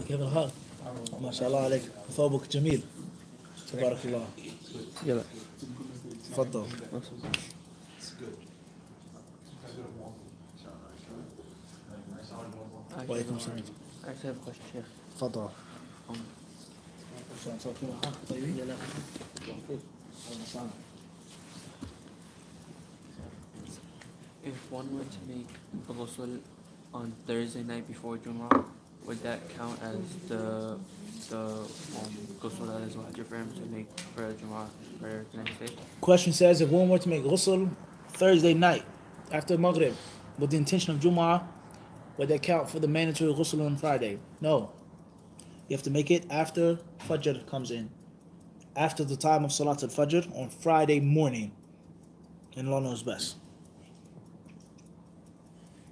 كيف الحال؟ ما شاء الله عليك، ثوبك جميل تبارك الله. يلا تفضل. وعليكم السلام. I have a question, Sheikh. تفضل. طيبين؟ لا. If one were to make a ghusl on Thursday night before Jumu'ah, would that count as the ghusl that is wajib for him to make for Jumu'ah prayer the next day? Question says, if one were to make ghusl Thursday night after Maghrib with the intention of Jumu'ah, would that count for the mandatory ghusl on Friday? No. You have to make it after Fajr comes in. After the time of Salat al-Fajr on Friday morning. And Allah knows best.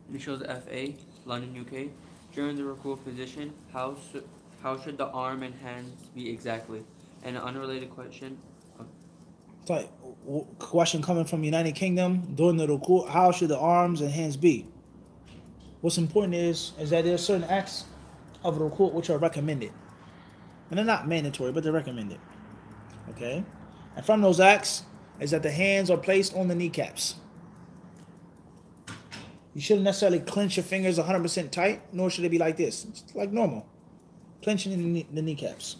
And it shows FA, London, UK. During the ruku position, how should the arm and hands be exactly? And an unrelated question. Sorry, question coming from United Kingdom, during the ruku, how should the arms and hands be? What's important is that there are certain acts of ruku which are recommended. And they're not mandatory, but they're recommended. Okay? And from those acts is that the hands are placed on the kneecaps. You shouldn't necessarily clench your fingers 100% tight, nor should it be like this. It's like normal. Clenching in the kneecaps.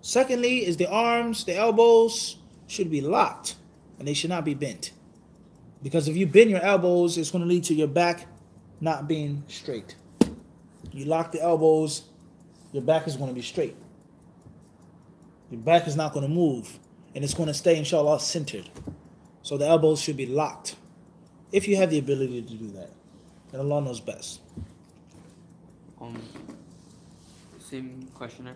Secondly is the arms, the elbows should be locked, and they should not be bent. Because if you bend your elbows, it's going to lead to your back not being straight. You lock the elbows, your back is going to be straight. Your back is not going to move, and it's going to stay, inshallah, centered. So the elbows should be locked, if you have the ability to do that. And Allah knows best. Same questioner.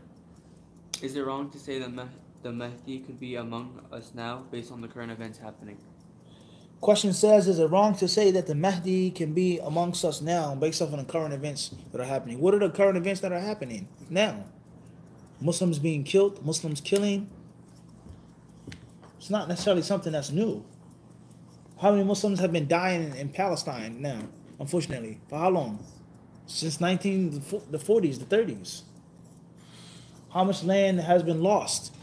Is it wrong to say that the Mahdi could be among us now based on the current events happening? Question says, is it wrong to say that the Mahdi can be amongst us now based off on the current events that are happening? What are the current events that are happening now? Muslims being killed, Muslims killing. It's not necessarily something that's new. How many Muslims have been dying in Palestine now, unfortunately? For how long? Since the 40s, the 30s. How much land has been lost?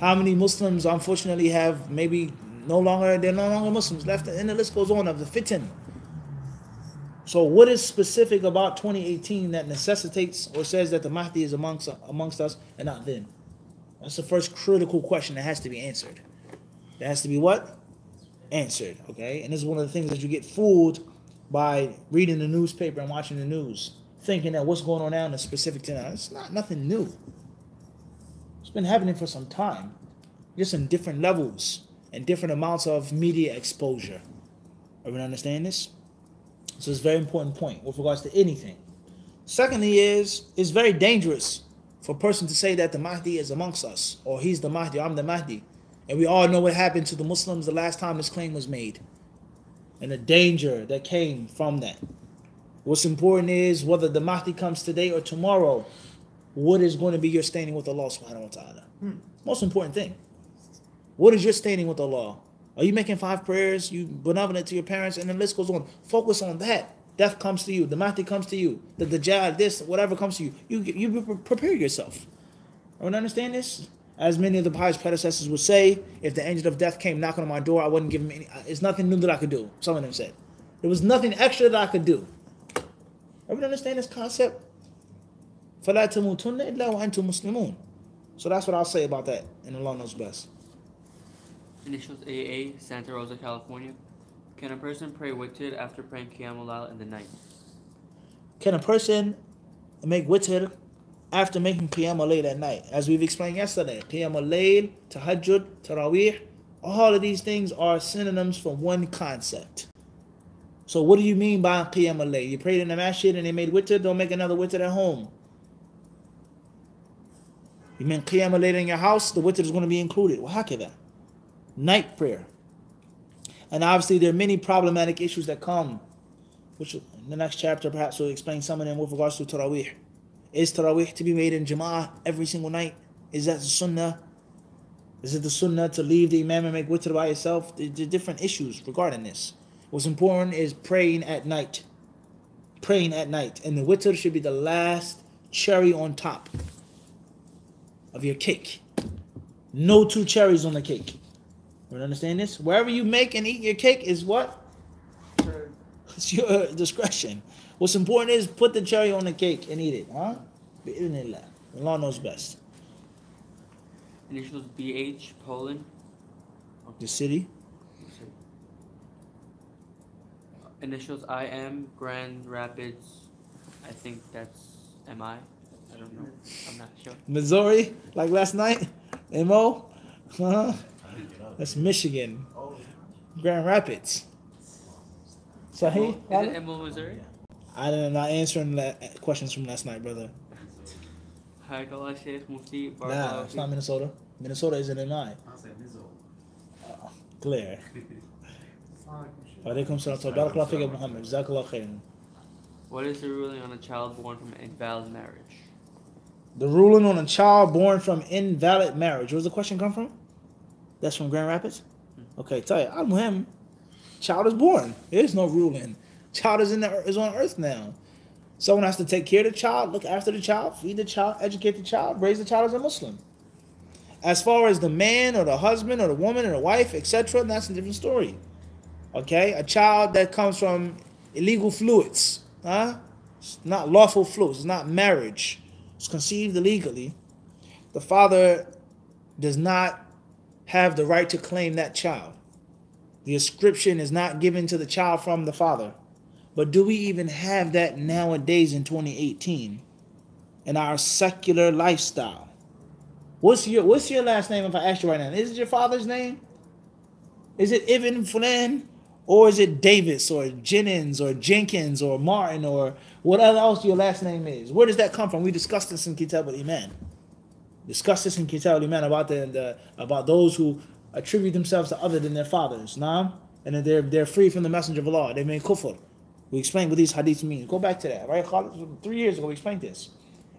How many Muslims, unfortunately, have maybe they're no longer Muslims left, and the list goes on of the fitan. So what is specific about 2018 that necessitates or says that the Mahdi is amongst us and not then? That's the first critical question that has to be answered. It has to be what? Answered, okay? And this is one of the things that you get fooled by reading the newspaper and watching the news, thinking that what's going on now is specific to now. It's not nothing new. It's been happening for some time, just in different levels and different amounts of media exposure. Everyone understand this? So it's a very important point with regards to anything. Secondly it's very dangerous for a person to say that the Mahdi is amongst us, or he's the Mahdi, or I'm the Mahdi. And we all know what happened to the Muslims the last time this claim was made, and the danger that came from that. What's important is whether the Mahdi comes today or tomorrow, what is going to be your standing with Allah subhanahu wa ta'ala? Most important thing. What is your standing with Allah? Are you making 5 prayers? You benevolent to your parents? And the list goes on. Focus on that. Death comes to you. The Mahdi comes to you. The Dajjal, this, whatever comes to you. You prepare yourself. Everyone understand this? As many of the pious predecessors would say, if the angel of death came knocking on my door, I wouldn't give him any. It's nothing new that I could do. Some of them said. There was nothing extra that I could do. Everyone understand this concept? فَلَا تَمُوتُنَّ إِلَّا وَأَنْتُمْ مُسْلِمُونَ. So that's what I'll say about that. And Allah knows best. Initials AA, Santa Rosa, California. Can a person pray witr after praying Qiyamul Layl in the night? Can a person make witr after making Qiyamul Layl at night? As we've explained yesterday, Qiyamul Layl, Tahajjud, Taraweeh, all of these things are synonyms for one concept. So what do you mean by Qiyamul Layl? You prayed in the masjid and they made witr, don't make another witr at home. You meant Qiyamul Layl in your house, the witr is going to be included. Well, how can that? Night prayer. And obviously there are many problematic issues that come, which in the next chapter perhaps we'll explain some of them with regards to Taraweeh. Is Taraweeh to be made in Jama'ah every single night? Is that the Sunnah? Is it the Sunnah to leave the Imam and make witr by yourself? There are different issues regarding this. What's important is praying at night. Praying at night. And the witr should be the last cherry on top of your cake. No 2 cherries on the cake. You understand this? Wherever you make and eat your cake is what? It's your discretion. What's important is put the cherry on the cake and eat it. Huh? Allah knows best. Initials BH, Poland. The city. Initials IM, Grand Rapids. I think that's MI. I don't know. I'm not sure. Missouri, like last night. MO. That's Michigan. Grand Rapids. Sahih? Is it MO, Missouri? I'm not answering questions from last night, brother. Hayakallah Sheikh Mufti. Nah, it's not Minnesota. Minnesota is an MI. Clear. Alaikum salam. Barakallahu fika Muhammad. Jazakallah khairan. What is the ruling on a child born from invalid marriage? The ruling on a child born from invalid marriage. Where's the question come from? That's from Grand Rapids? Okay, tell you. I'm him. Child is born. There's no ruling. Child is on earth now. Someone has to take care of the child, look after the child, feed the child, educate the child, raise the child as a Muslim. As far as the man or the husband or the woman or the wife, etc., that's a different story. Okay? A child that comes from illegal fluids, it's not lawful fluids, it's not marriage. It's conceived illegally. The father does not have the right to claim that child. The ascription is not given to the child from the father. But do we even have that nowadays in 2018 in our secular lifestyle? What's your last name if I ask you right now? Is it your father's name? Is it Ibn Fulan? Or is it Davis or Jennings or Jenkins or Martin or whatever else your last name is? Where does that come from? We discussed this in Kitab al-Iman. Discussed this in Kitab al-Iman about those who attribute themselves to other than their fathers. Nah? And that they're free from the messenger of Allah. They made kufr. We explained what these hadiths mean. Go back to that, right? 3 years ago we explained this.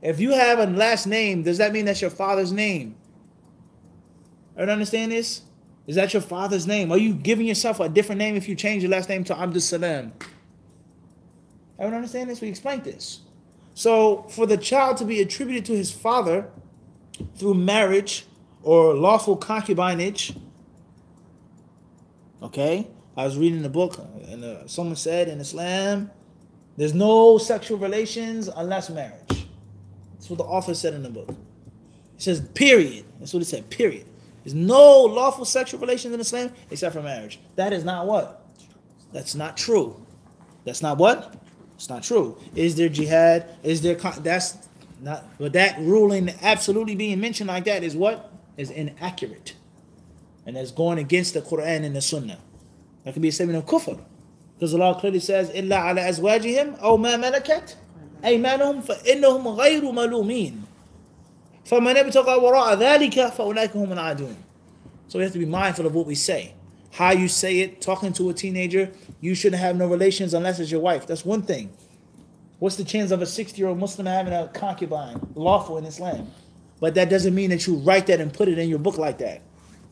If you have a last name, does that mean that's your father's name? Everyone understand this? Is that your father's name? Are you giving yourself a different name if you change your last name to Abdus Salam? Everyone understand this? We explained this. So for the child to be attributed to his father through marriage or lawful concubinage, okay? I was reading the book and someone said in Islam, there's no sexual relations unless marriage. That's what the author said in the book. It says period. That's what it said, period. There's no lawful sexual relations in Islam except for marriage. That is not what? That's not true. That's not what? It's not true. Is there jihad? Is there... That's not... But that ruling absolutely being mentioned like that is what? Is inaccurate. And that's going against the Quran and the Sunnah. That could be a statement of kufr. Because Allah clearly says, إِلَّا عَلَى أَزْوَاجِهِمْ أَوْ مَا مَلَكَتْ أَيْمَانُهُمْ فَإِنَّهُمْ غَيْرُ مَلُومِينَ فَمَنْ ابْتَغَى وَرَاءَ ذَلِكَ فَأُولَٰئِكَ هُمُ الْعَادُونَ. So we have to be mindful of what we say. How you say it, talking to a teenager, you shouldn't have no relations unless it's your wife. That's one thing. What's the chance of a 60-year-old Muslim having a concubine? Lawful in Islam. But that doesn't mean that you write that and put it in your book like that.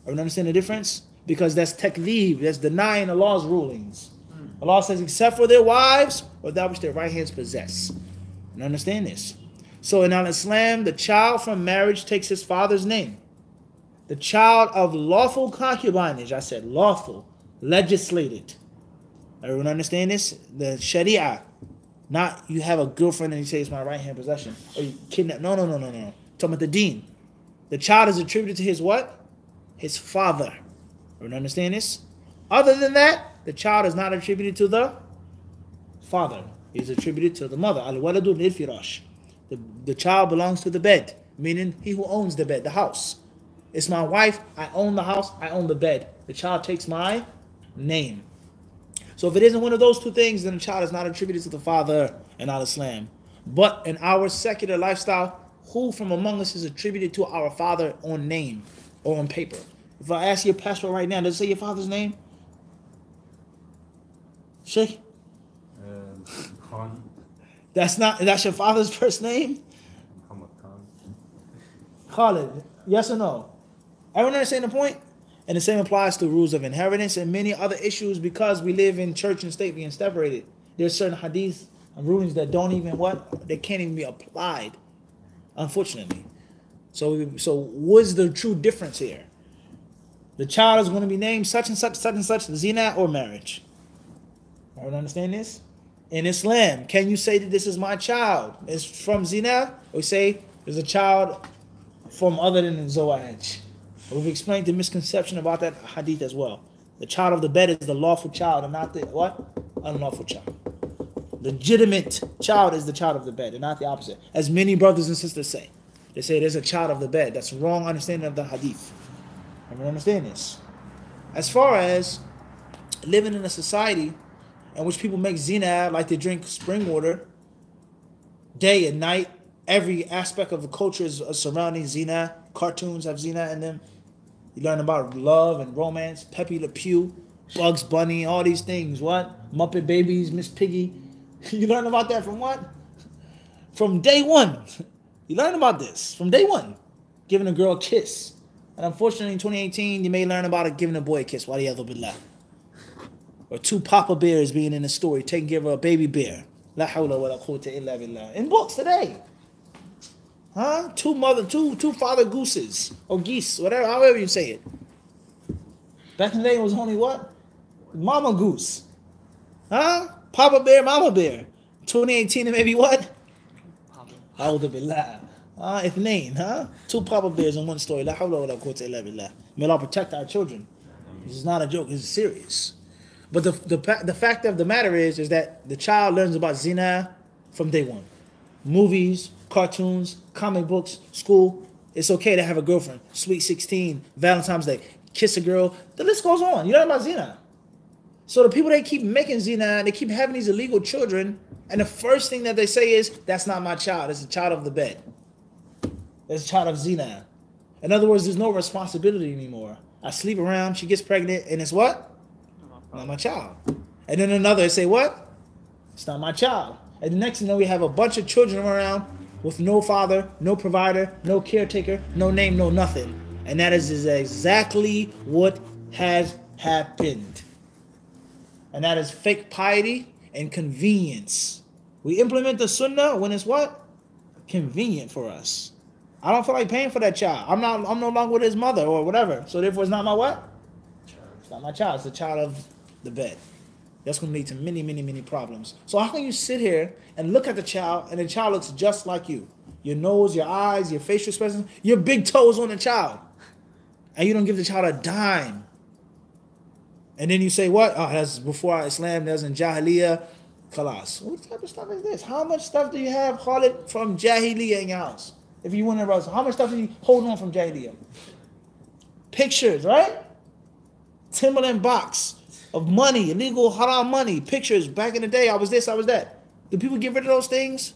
Are you understand the difference? Because that's takleeb, that's denying Allah's rulings. Allah says, except for their wives or that which their right hands possess. You understand this? So in Islam, the child from marriage takes his father's name. The child of lawful concubinage, I said lawful, legislated. Everyone understand this? The Sharia, not you have a girlfriend and you say it's my right hand possession. Or you kidnap. No. Talking about the deen. The child is attributed to his what? His father. Everyone understand this? Other than that, the child is not attributed to the father. He's attributed to the mother. Al-waladu lil-firash. The child belongs to the bed, meaning he who owns the bed, the house. It's my wife, I own the house, I own the bed. The child takes my name. So if it isn't one of those two things, then the child is not attributed to the father in Al-Islam. But in our secular lifestyle, who from among us is attributed to our father on name or on paper? If I ask your passport right now, does it say your father's name? Sheikh? Khan. That's your father's first name? Muhammad Khan. Khalid, yes or no? Everyone understand the point? And the same applies to rules of inheritance and many other issues because we live in church and state being separated. There's certain hadiths and rulings that don't even what? They can't even be applied unfortunately. So what's the true difference here? The child is going to be named such and such, zina or marriage. Everyone understand this? In Islam, can you say that this is my child? It's from zina? Or say there's a child from other than zawaj? We've explained the misconception about that hadith as well. The child of the bed is the lawful child and not the what? Unlawful child. Legitimate child is the child of the bed and not the opposite. As many brothers and sisters say. They say there's a child of the bed. That's a wrong understanding of the hadith. Everyone understand this? As far as living in a society in which people make zina like they drink spring water, day and night, every aspect of the culture is surrounding zina. Cartoons have zina in them. You learn about love and romance, Pepe Le Pew, Bugs Bunny, all these things. What? Muppet Babies, Miss Piggy. You learn about that from what? From day one. You learn about this from day one. Giving a girl a kiss. And unfortunately in 2018, you may learn about it giving a boy a kiss. Waliyadhu billah. Or two Papa Bears being in the story, taking care of a baby bear. La hawla wa la quwwata illa billah. In books today. Huh? Two father gooses. Or geese. Whatever, however you say it. Back in the day it was only what? Mama goose. Huh? Papa bear, mama bear. 2018 it may be what? A'udhu billah. Ithnain, huh? Two Papa Bears in one story. La hawla wa la quwwata illa billah. May Allah protect our children. This is not a joke. This is serious. But the fact of the matter is that the child learns about zina from day one. Movies, cartoons, comic books, school. It's okay to have a girlfriend. Sweet 16, Valentine's Day. Kiss a girl. The list goes on. You learn about zina. So the people, they keep making zina, they keep having these illegal children, and the first thing that they say is, that's not my child. It's a child of the bed. It's a child of zina. In other words, there's no responsibility anymore. I sleep around, she gets pregnant, and it's what? Not my child. And then another say what? It's not my child. And the next thing you know, we have a bunch of children around with no father, no provider, no caretaker, no name, no nothing. And that is exactly what has happened. And that is fake piety and convenience. We implement the sunnah when it's what? Convenient for us. I don't feel like paying for that child. I'm no longer with his mother or whatever. So therefore it's not my what? It's not my child. It's the child of the bed. That's going to lead to many, many, many problems. So how can you sit here and look at the child and the child looks just like you? Your nose, your eyes, your facial expressions, your big toes on the child. And you don't give the child a dime. And then you say what? Oh, that's before Islam, that's in Jahiliyyah. Khalas. What type of stuff is this? How much stuff do you have, Khalid, from Jahiliyyah in your house? If you want to browse, how much stuff do you hold on from Jahiliyyah? Pictures, right? Timberland box of money, illegal haram money, pictures. Back in the day, I was this, I was that. Do people get rid of those things?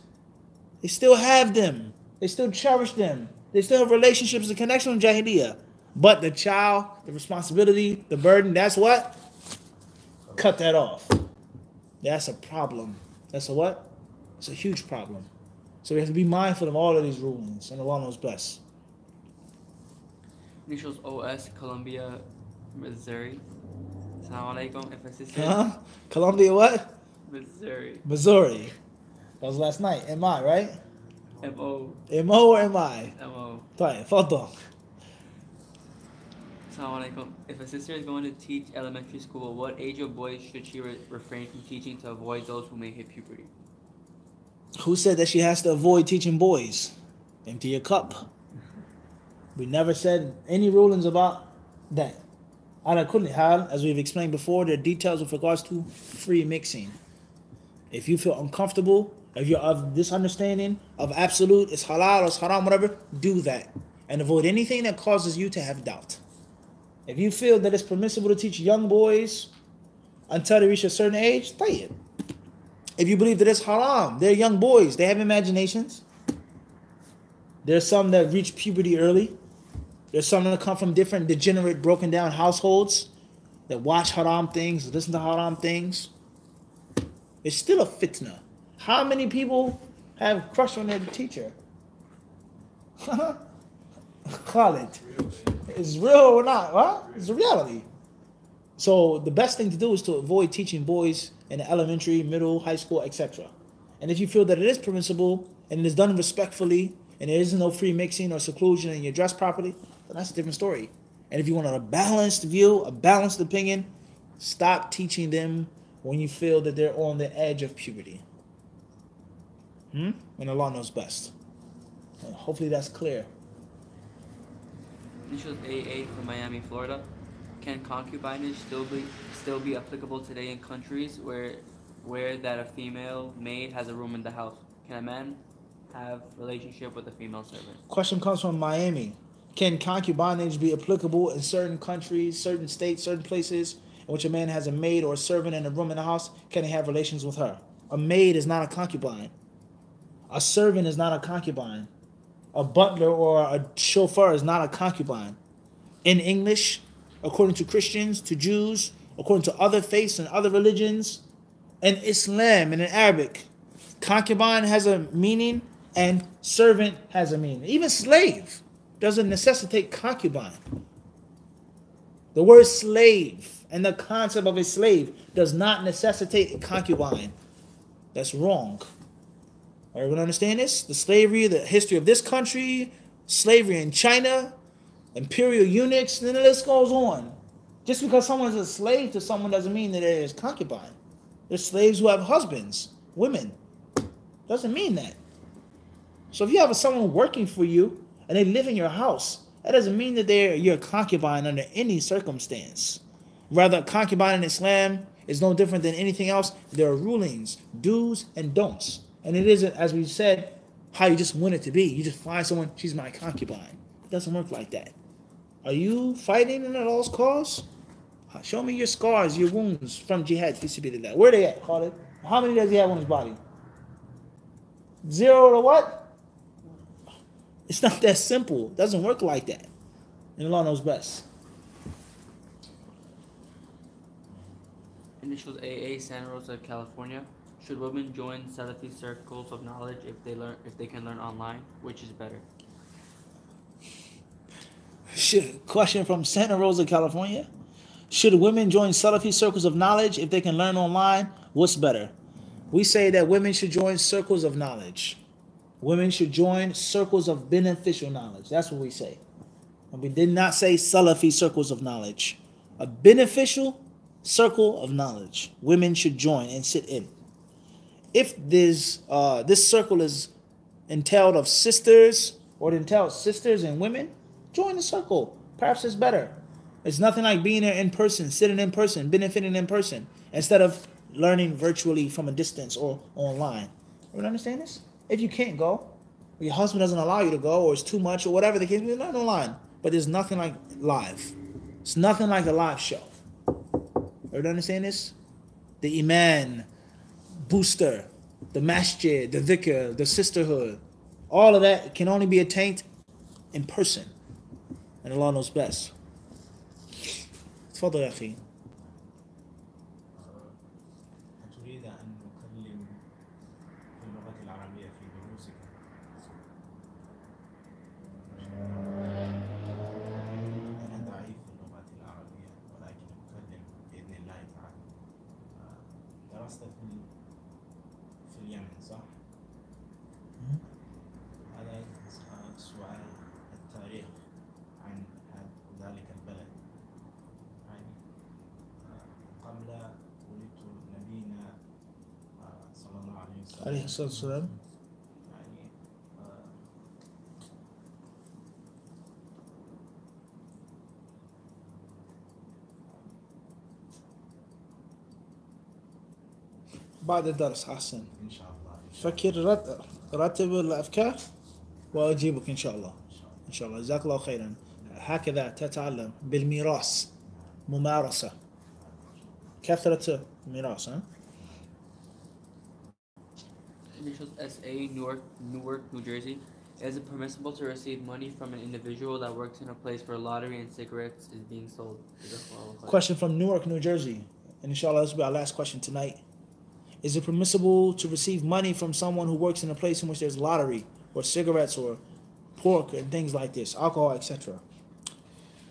They still have them. They still cherish them. They still have relationships and connection with Jahiliyyah. But the child, the responsibility, the burden, that's what? Cut that off. That's a problem. That's a what? It's a huge problem. So we have to be mindful of all of these rulings. And Allah knows best. Initials OS, Columbia, Missouri. Assalamu alaikum. If it's Huh? Columbia what? Missouri. Missouri. That was last night. M.I., right? M.O. M.O. or M.I.? M.O. طيب تفضل. Assalamu alaikum. If a sister is going to teach elementary school, what age of boys should she refrain from teaching to avoid those who may hit puberty? Who said that she has to avoid teaching boys? Empty your cup. We never said any rulings about that. Ala kulli hal, as we've explained before, there are details with regards to free mixing. If you feel uncomfortable, if you're of this understanding of absolute, it's halal or it's haram, whatever, do that. And avoid anything that causes you to have doubt. If you feel that it's permissible to teach young boys until they reach a certain age, say it. If you believe that it's haram, they're young boys, they have imaginations. There's some that reach puberty early. There's some that come from different degenerate, broken down households that watch haram things, listen to haram things. It's still a fitna. How many people have crush on their teacher? Khalid. It's real or not, huh? It's a reality. So the best thing to do is to avoid teaching boys in the elementary, middle, high school, etc. And if you feel that it is permissible and it is done respectfully and there is no free mixing or seclusion and you're dressed properly, then that's a different story. And if you want a balanced view, a balanced opinion, stop teaching them when you feel that they're on the edge of puberty. And Allah knows best. And hopefully that's clear. Initials AA from Miami, Florida. Can concubinage still be applicable today in countries where that a female maid has a room in the house? Can a man have relationship with a female servant? Question comes from Miami. Can concubinage be applicable in certain countries, certain states, certain places in which a man has a maid or a servant in a room in the house? Can he have relations with her? A maid is not a concubine. A servant is not a concubine. A butler or a chauffeur is not a concubine. In English, according to Christians, to Jews, according to other faiths and other religions, in Islam and in Arabic, concubine has a meaning and servant has a meaning. Even slave doesn't necessitate concubine. The word slave and the concept of a slave does not necessitate a concubine. That's wrong. Everyone understand this? The slavery, the history of this country, slavery in China, imperial eunuchs, and the list goes on. Just because someone's a slave to someone doesn't mean that they're his concubine. There's slaves who have husbands, women. Doesn't mean that. So if you have someone working for you and they live in your house, that doesn't mean that they're your concubine under any circumstance. Rather, concubine in Islam is no different than anything else. There are rulings, do's and don'ts. And it isn't, as we said, how you just want it to be. You just find someone, she's my concubine. It doesn't work like that. Are you fighting in Allah's cause? Show me your scars, your wounds from jihad. Where are they at, Khalid? How many does he have on his body? 0 to what? It's not that simple. It doesn't work like that. And Allah knows best. Initials AA, Santa Rosa, California. Should women join Salafi circles of knowledge if they can learn online? Which is better? Question from Santa Rosa, California. Should women join Salafi circles of knowledge if they can learn online? What's better? We say that women should join circles of knowledge. Women should join circles of beneficial knowledge. That's what we say. And we did not say Salafi circles of knowledge. A beneficial circle of knowledge. Women should join and sit in. If this circle is entailed of sisters or it entails sisters and women, join the circle. Perhaps it's better. It's nothing like being there in person, sitting in person, benefiting in person, instead of learning virtually from a distance or online. You understand this? If you can't go, or your husband doesn't allow you to go, or it's too much, or whatever the case, you learn online. But there's nothing like live. It's nothing like a live show. You understand this? The iman booster, the masjid, the dhikr, the sisterhood, all of that can only be attained in person. And Allah knows best. تفضل يا أخي. أتريد أن نكلم في اللغة العربية في دروسك؟ أنا ضعيف في اللغة العربية ولكن أكلم بإذن الله تعالى. درست في اليمن صح؟ هذا سؤال التاريخ عن ذلك البلد. قبل ولدت نبينا صلى الله عليه وسلم عليه الصلاة والسلام. يعني بعد الدرس أحسن. إن شاء الله فكر رتب الأفكار وأجيبك إن شاء الله. إن شاء الله. جزاك الله خيرا. هكذا تتعلم بالميراث. ممارسة. كثرة ميراث. Initials SA, Newark, New Jersey. Is it permissible to receive money from an individual that works in a place where lottery and cigarettes is being sold? Question from Newark, New Jersey. And inshallah, this will be our last question tonight. Is it permissible to receive money from someone who works in a place in which there's lottery or cigarettes or pork and things like this, alcohol, etc.?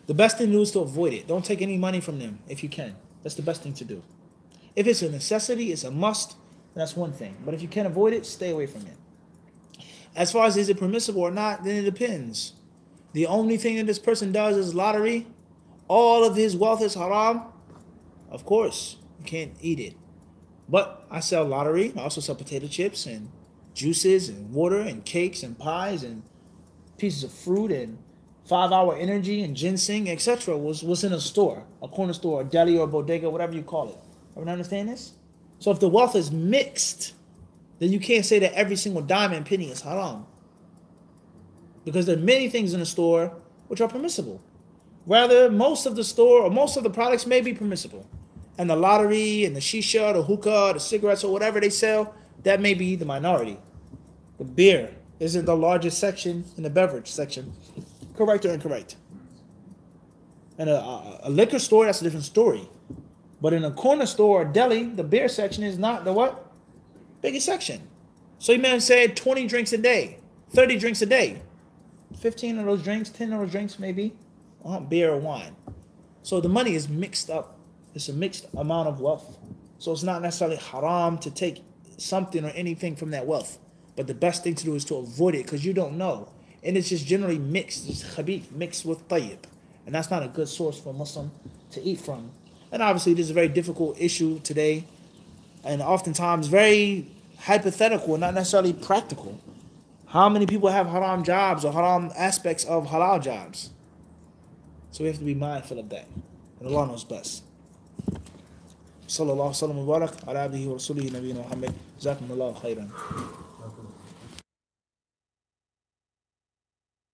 The best thing to do is to avoid it. Don't take any money from them if you can. That's the best thing to do. If it's a necessity, it's a must, that's one thing. But if you can't avoid it, stay away from it. As far as is it permissible or not, then it depends. The only thing that this person does is lottery. All of his wealth is haram. Of course, you can't eat it. But I sell lottery. I also sell potato chips and juices and water and cakes and pies and pieces of fruit and 5-hour energy and ginseng, etc. was in a store, a corner store, a deli or a bodega, whatever you call it. Everyone understand this? So if the wealth is mixed, then you can't say that every single dime and penny is haram. Because there are many things in the store which are permissible. Rather, most of the store or most of the products may be permissible. And the lottery and the shisha, the hookah, the cigarettes or whatever they sell, that may be the minority. The beer isn't the largest section in the beverage section. Correct or incorrect? And a liquor store, that's a different story. But in a corner store or deli, the beer section is not the what? Biggest section. So you may have said 20 drinks a day, 30 drinks a day. 15 of those drinks, 10 of those drinks maybe, beer or wine. So the money is mixed up. It's a mixed amount of wealth. So it's not necessarily haram to take something or anything from that wealth. But the best thing to do is to avoid it because you don't know. And it's just generally mixed. It's khabith, mixed with tayyib. And that's not a good source for a Muslim to eat from. And obviously this is a very difficult issue today. And oftentimes very hypothetical, not necessarily practical. How many people have haram jobs or haram aspects of halal jobs? So we have to be mindful of that. And Allah knows best. Sallallahu alaihi wa sallam wa barak ala abdihi wa rasulihi nabiyina Muhammad. Jazakumullahu khairan.